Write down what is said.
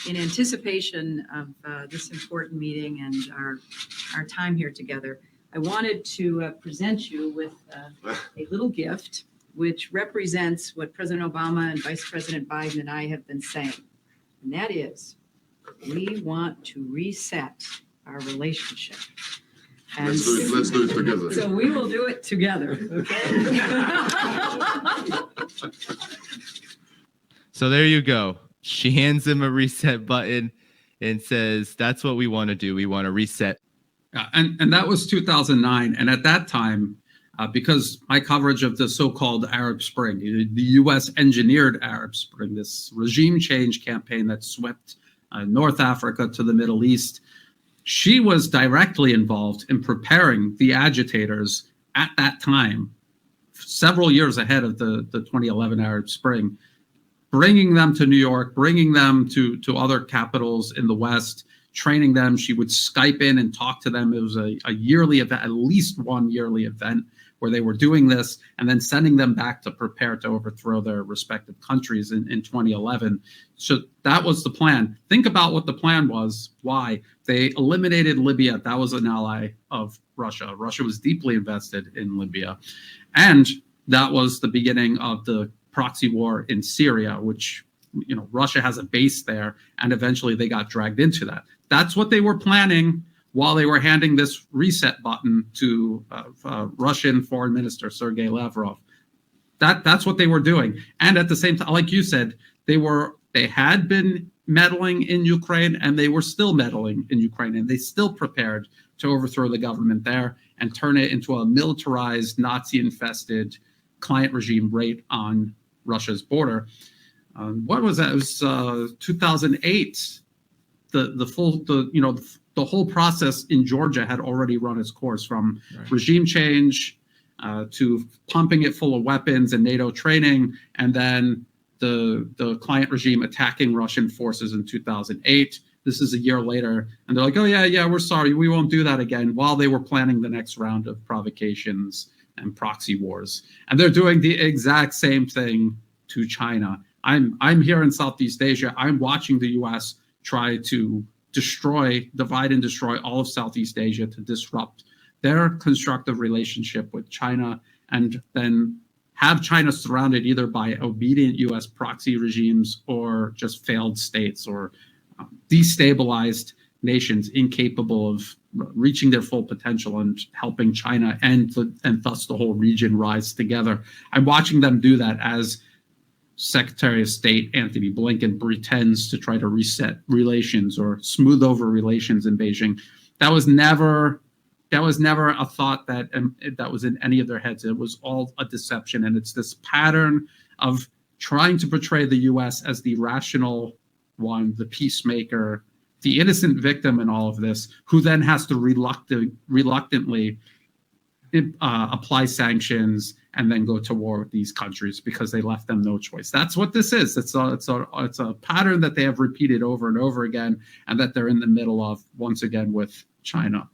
in anticipation of this important meeting and our time here together, I wanted to present you with a little gift which represents what President Obama and Vice President Biden and I have been saying. And that is, we want to reset our relationship. And let's do it together. So we will do it together, okay? So there you go. She hands him a reset button and says, that's what we want to do. We want to reset. And that was 2009. And at that time, because my coverage of the so-called Arab Spring, the U.S. engineered Arab Spring, this regime change campaign that swept North Africa to the Middle East, she was directly involved in preparing the agitators at that time, several years ahead of the 2011 Arab Spring, bringing them to New York, bringing them to other capitals in the West, training them. She would Skype in and talk to them. It was a yearly event, at least one yearly event where they were doing this, and then sending them back to prepare to overthrow their respective countries in 2011. So that was the plan. Think about what the plan was. Why? They eliminated Libya. That was an ally of Russia. Russia was deeply invested in Libya. And that was the beginning of the proxy war in Syria, which, Russia has a base there, and eventually they got dragged into that. That's what they were planning while they were handing this reset button to Russian Foreign Minister Sergei Lavrov. That's what they were doing. And at the same time, like you said, they had been meddling in Ukraine, and they were still meddling in Ukraine, and they still prepared to overthrow the government there and turn it into a militarized, Nazi-infested client regime right on Russia's border. What was that? It was 2008. The whole process in Georgia had already run its course, from regime change to pumping it full of weapons and NATO training, and then the client regime attacking Russian forces in 2008. This is a year later, and they're like, oh, yeah, we're sorry, we won't do that again, while they were planning the next round of provocations and proxy wars. And they're doing the exact same thing to China. I'm here in Southeast Asia. I'm watching the U.S. try to divide and destroy all of Southeast Asia to disrupt their constructive relationship with China, and then have China surrounded either by obedient U.S. proxy regimes or just failed states or destabilized nations incapable of reaching their full potential and helping China and thus the whole region rise together. I'm watching them do that as Secretary of State Antony Blinken pretends to try to reset relations or smooth over relations in Beijing. That was never a thought that was in any of their heads. It was all a deception, and it's this pattern of trying to portray the U.S. as the rational one, the peacemaker, the innocent victim in all of this, who then has to reluctantly apply sanctions and then go to war with these countries because they left them no choice. That's what this is. It's a pattern that they have repeated over and over again, and that they're in the middle of once again with China.